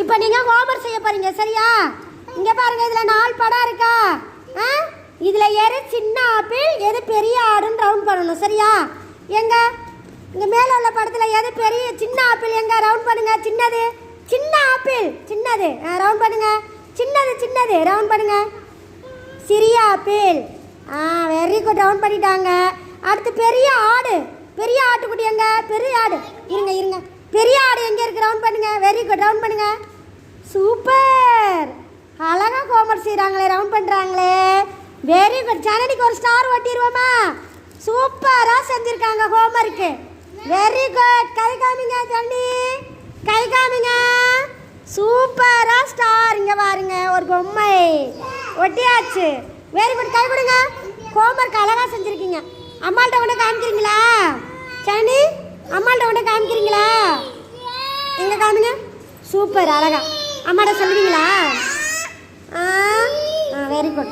இப்போ நீங்கள் ஹோம்ஒர்க் செய்ய போறீங்க சரியா? இங்கே பாருங்க, இதில் 4 படம் இருக்கா? இதில் எது சின்ன ஆப்பிள் எது பெரிய ஆடுன்னு ரவுண்ட் பண்ணணும் சரியா? எங்க இங்கே மேலே உள்ள படத்தில் எது பெரிய சின்ன ஆப்பிள் எங்க ரவுண்ட் பண்ணுங்க. சின்னது சின்ன ஆப்பிள் சின்னது ரவுண்ட் பண்ணுங்க. சின்னது சின்னது ரவுண்ட் பண்ணுங்க. சிறிய ஆப்பிள் வெரி குட் ரவுண்ட் பண்ணிட்டாங்க. அடுத்து பெரிய ஆடு, பெரிய ஆட்டுக்குட்டி எங்க? பெரிய ஆடு இருங்க இருங்க பெரிய ஆடு எங்கே இருக்கு? ரவுண்ட் பண்ணுங்க. வெரி குட் ரவுண்ட் பண்ணுங்க. சூப்பர், அழகாக ஹோம்ஒர்க் செய்கிறாங்களே, ரவுண்ட் பண்ணுறாங்களே. Very good. ஜனனிக்கு ஒரு ஸ்டார் ஒட்டிடுவோமா? சூப்பராக செஞ்சுருக்காங்க ஹோம்ஒர்க்கு. Very good. கை காமிங்க ஜனனி, கை காமிங்க. சூப்பராக ஸ்டார். இங்கே பாருங்க, ஒரு பொம்மை ஒட்டியாச்சு. Very good. கை கொடுங்க. ஹோம்ஒர்க் அழகாக செஞ்சுருக்கீங்க. அம்மாள்கிட்ட கொண்டு காமிக்கிறீங்களா ஜனனி? அம்மாள்கிட்ட கொண்டு காமிக்கிறீங்களா? எங்கே காமிங்க. சூப்பர், அழகா. அம்மாட்ட சொல்லுவீங்களா?